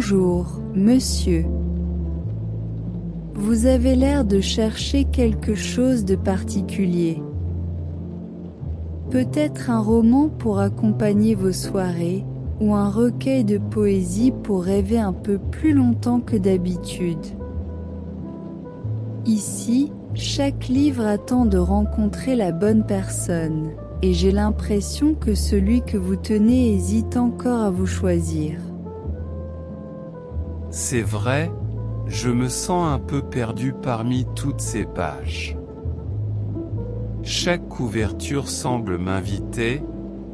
Bonjour, monsieur. Vous avez l'air de chercher quelque chose de particulier. Peut-être un roman pour accompagner vos soirées, ou un recueil de poésie pour rêver un peu plus longtemps que d'habitude. Ici, chaque livre attend de rencontrer la bonne personne, et j'ai l'impression que celui que vous tenez hésite encore à vous choisir. C'est vrai, je me sens un peu perdu parmi toutes ces pages. Chaque couverture semble m'inviter,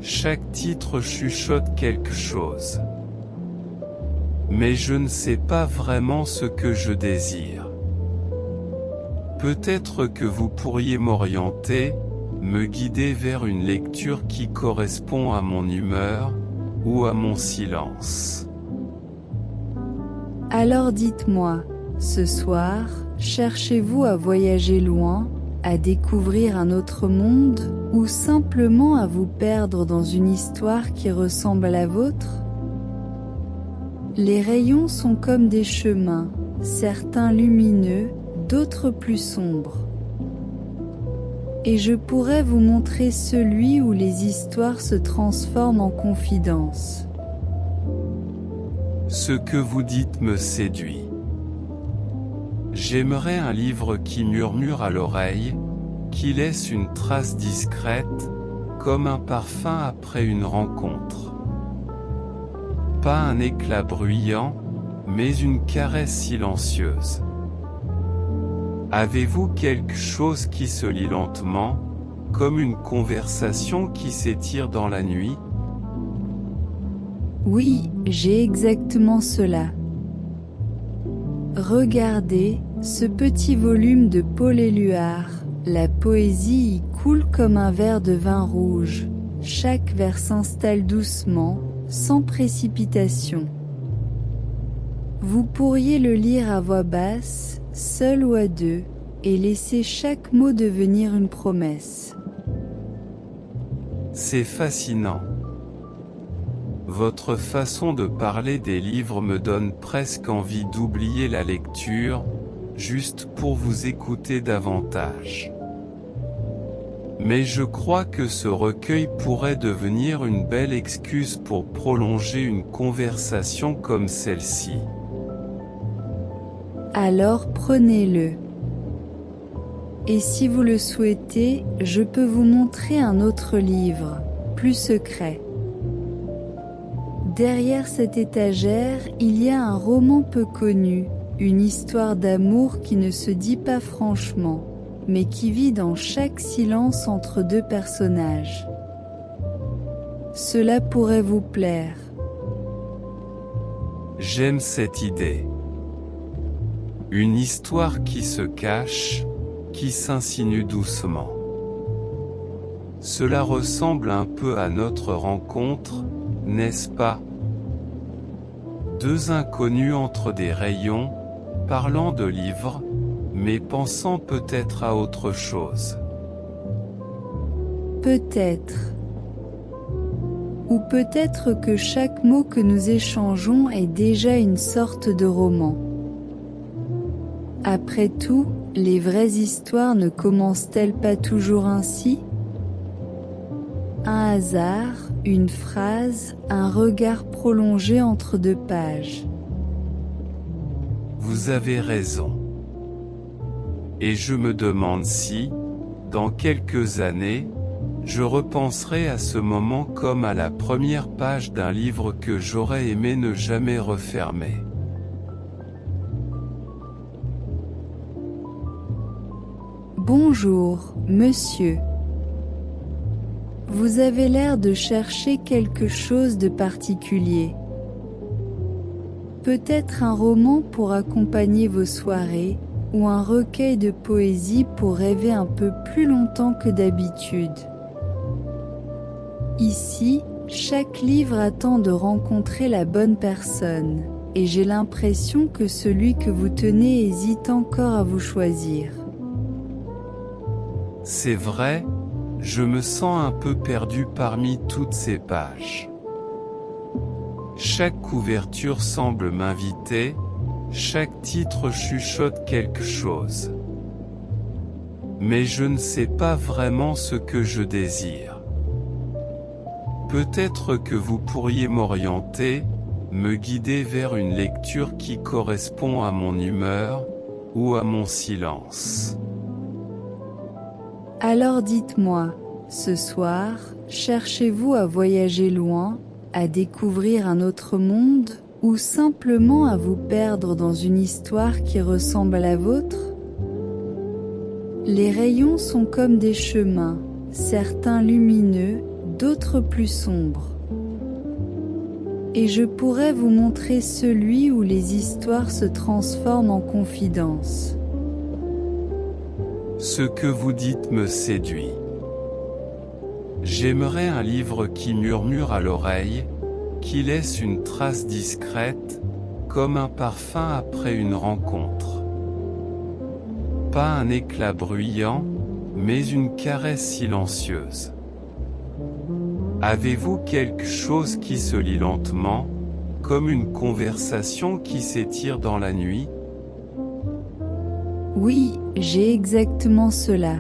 chaque titre chuchote quelque chose. Mais je ne sais pas vraiment ce que je désire. Peut-être que vous pourriez m'orienter, me guider vers une lecture qui correspond à mon humeur, ou à mon silence. Alors dites-moi, ce soir, cherchez-vous à voyager loin, à découvrir un autre monde, ou simplement à vous perdre dans une histoire qui ressemble à la vôtre? Les rayons sont comme des chemins, certains lumineux, d'autres plus sombres. Et je pourrais vous montrer celui où les histoires se transforment en confidences. Ce que vous dites me séduit. J'aimerais un livre qui murmure à l'oreille, qui laisse une trace discrète, comme un parfum après une rencontre. Pas un éclat bruyant, mais une caresse silencieuse. Avez-vous quelque chose qui se lit lentement, comme une conversation qui s'étire dans la nuit? Oui, j'ai exactement cela. Regardez, ce petit volume de Paul Éluard, la poésie y coule comme un verre de vin rouge, chaque vers s'installe doucement, sans précipitation. Vous pourriez le lire à voix basse, seul ou à deux, et laisser chaque mot devenir une promesse. C'est fascinant. Votre façon de parler des livres me donne presque envie d'oublier la lecture, juste pour vous écouter davantage. Mais je crois que ce recueil pourrait devenir une belle excuse pour prolonger une conversation comme celle-ci. Alors prenez-le. Et si vous le souhaitez, je peux vous montrer un autre livre, plus secret. Derrière cette étagère, il y a un roman peu connu, une histoire d'amour qui ne se dit pas franchement, mais qui vit dans chaque silence entre deux personnages. Cela pourrait vous plaire. J'aime cette idée. Une histoire qui se cache, qui s'insinue doucement. Cela ressemble un peu à notre rencontre, n'est-ce pas? Deux inconnus entre des rayons, parlant de livres, mais pensant peut-être à autre chose. Peut-être. Ou peut-être que chaque mot que nous échangeons est déjà une sorte de roman. Après tout, les vraies histoires ne commencent-elles pas toujours ainsi? Un hasard, une phrase, un regard prolongé entre deux pages. Vous avez raison. Et je me demande si, dans quelques années, je repenserai à ce moment comme à la première page d'un livre que j'aurais aimé ne jamais refermer. Bonjour, monsieur. Vous avez l'air de chercher quelque chose de particulier. Peut-être un roman pour accompagner vos soirées, ou un recueil de poésie pour rêver un peu plus longtemps que d'habitude. Ici, chaque livre attend de rencontrer la bonne personne, et j'ai l'impression que celui que vous tenez hésite encore à vous choisir. C'est vrai, je me sens un peu perdu parmi toutes ces pages. Chaque couverture semble m'inviter, chaque titre chuchote quelque chose. Mais je ne sais pas vraiment ce que je désire. Peut-être que vous pourriez m'orienter, me guider vers une lecture qui correspond à mon humeur, ou à mon silence. Alors dites-moi, ce soir, cherchez-vous à voyager loin, à découvrir un autre monde, ou simplement à vous perdre dans une histoire qui ressemble à la vôtre? Les rayons sont comme des chemins, certains lumineux, d'autres plus sombres. Et je pourrais vous montrer celui où les histoires se transforment en confidences. Ce que vous dites me séduit. J'aimerais un livre qui murmure à l'oreille, qui laisse une trace discrète, comme un parfum après une rencontre. Pas un éclat bruyant, mais une caresse silencieuse. Avez-vous quelque chose qui se lit lentement, comme une conversation qui s'étire dans la nuit? Oui, j'ai exactement cela.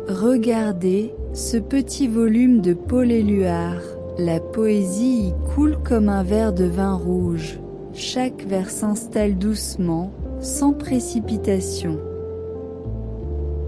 Regardez, ce petit volume de Paul Éluard, la poésie y coule comme un verre de vin rouge. Chaque vers s'installe doucement, sans précipitation.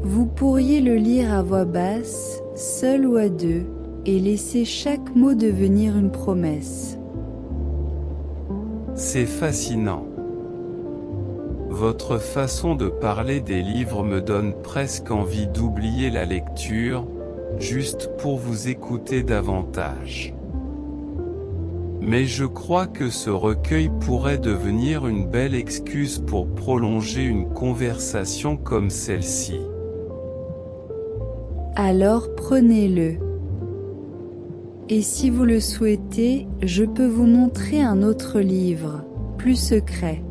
Vous pourriez le lire à voix basse, seul ou à deux, et laisser chaque mot devenir une promesse. C'est fascinant. Votre façon de parler des livres me donne presque envie d'oublier la lecture, juste pour vous écouter davantage. Mais je crois que ce recueil pourrait devenir une belle excuse pour prolonger une conversation comme celle-ci. Alors prenez-le. Et si vous le souhaitez, je peux vous montrer un autre livre, plus secret.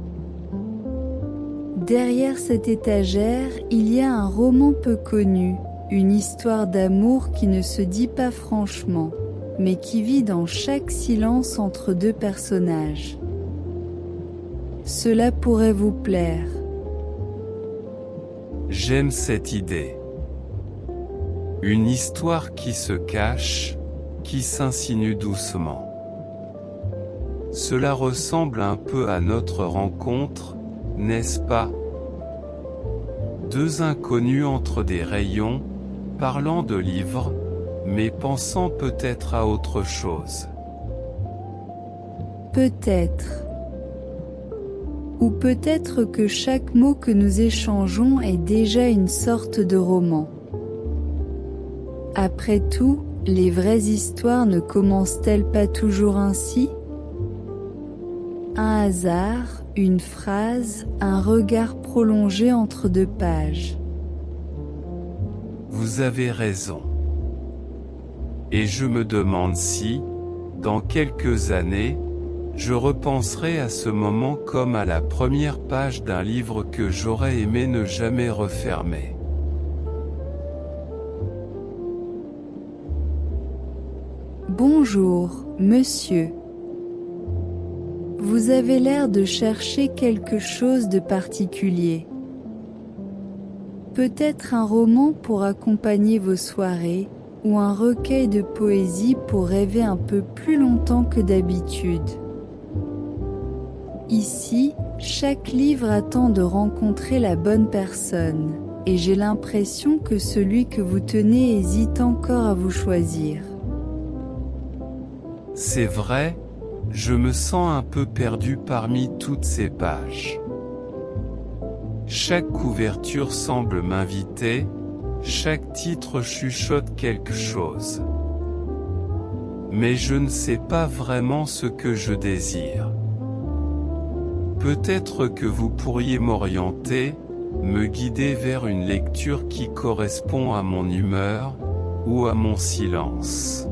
Derrière cette étagère, il y a un roman peu connu, une histoire d'amour qui ne se dit pas franchement, mais qui vit dans chaque silence entre deux personnages. Cela pourrait vous plaire. J'aime cette idée. Une histoire qui se cache, qui s'insinue doucement. Cela ressemble un peu à notre rencontre, n'est-ce pas? Deux inconnus entre des rayons, parlant de livres, mais pensant peut-être à autre chose. Peut-être. Ou peut-être que chaque mot que nous échangeons est déjà une sorte de roman. Après tout, les vraies histoires ne commencent-elles pas toujours ainsi? Un hasard, une phrase, un regard prolongé entre deux pages. Vous avez raison. Et je me demande si, dans quelques années, je repenserai à ce moment comme à la première page d'un livre que j'aurais aimé ne jamais refermer. Bonjour, monsieur. Vous avez l'air de chercher quelque chose de particulier. Peut-être un roman pour accompagner vos soirées, ou un recueil de poésie pour rêver un peu plus longtemps que d'habitude. Ici, chaque livre attend de rencontrer la bonne personne, et j'ai l'impression que celui que vous tenez hésite encore à vous choisir. C'est vrai, je me sens un peu perdu parmi toutes ces pages. Chaque couverture semble m'inviter, chaque titre chuchote quelque chose. Mais je ne sais pas vraiment ce que je désire. Peut-être que vous pourriez m'orienter, me guider vers une lecture qui correspond à mon humeur, ou à mon silence.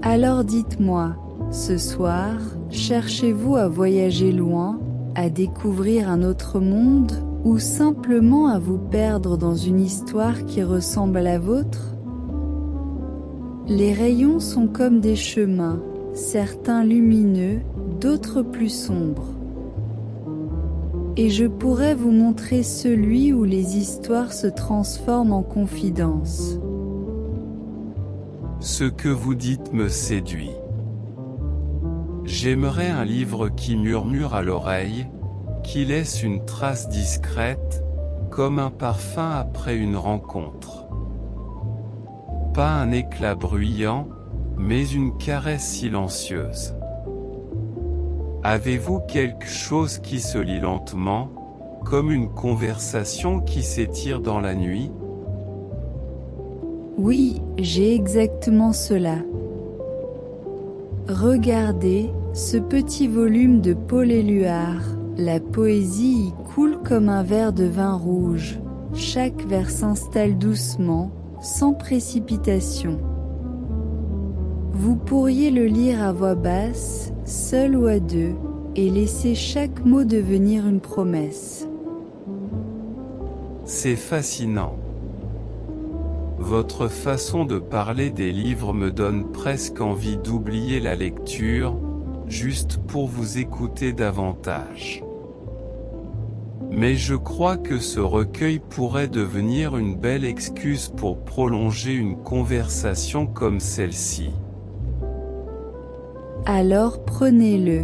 Alors dites-moi, ce soir, cherchez-vous à voyager loin, à découvrir un autre monde, ou simplement à vous perdre dans une histoire qui ressemble à la vôtre? Les rayons sont comme des chemins, certains lumineux, d'autres plus sombres. Et je pourrais vous montrer celui où les histoires se transforment en confidences. Ce que vous dites me séduit. J'aimerais un livre qui murmure à l'oreille, qui laisse une trace discrète, comme un parfum après une rencontre. Pas un éclat bruyant, mais une caresse silencieuse. Avez-vous quelque chose qui se lit lentement, comme une conversation qui s'étire dans la nuit? Oui, j'ai exactement cela. Regardez, ce petit volume de Paul Éluard, la poésie y coule comme un verre de vin rouge. Chaque vers s'installe doucement, sans précipitation. Vous pourriez le lire à voix basse, seul ou à deux, et laisser chaque mot devenir une promesse. C'est fascinant. Votre façon de parler des livres me donne presque envie d'oublier la lecture, juste pour vous écouter davantage. Mais je crois que ce recueil pourrait devenir une belle excuse pour prolonger une conversation comme celle-ci. Alors prenez-le.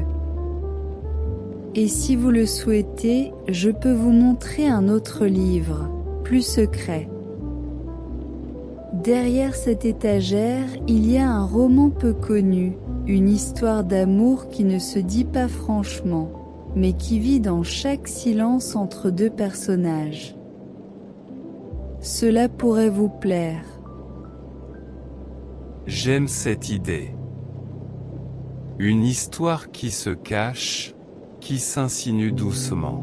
Et si vous le souhaitez, je peux vous montrer un autre livre, plus secret. Derrière cette étagère, il y a un roman peu connu, une histoire d'amour qui ne se dit pas franchement, mais qui vit dans chaque silence entre deux personnages. Cela pourrait vous plaire. J'aime cette idée. Une histoire qui se cache, qui s'insinue doucement.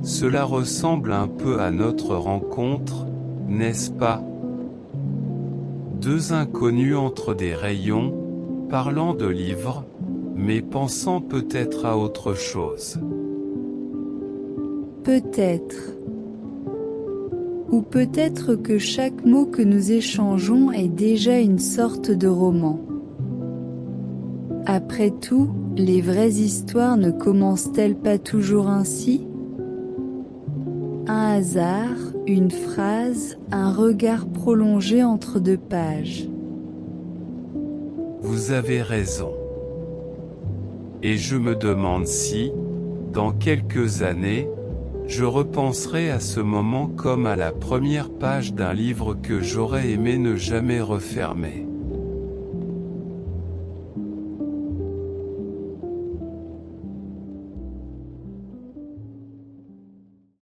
Cela ressemble un peu à notre rencontre, n'est-ce pas? Deux inconnus entre des rayons, parlant de livres, mais pensant peut-être à autre chose. Peut-être. Ou peut-être que chaque mot que nous échangeons est déjà une sorte de roman. Après tout, les vraies histoires ne commencent-elles pas toujours ainsi? Un hasard, une phrase, un regard prolongé entre deux pages. Vous avez raison. Et je me demande si, dans quelques années, je repenserai à ce moment comme à la première page d'un livre que j'aurais aimé ne jamais refermer.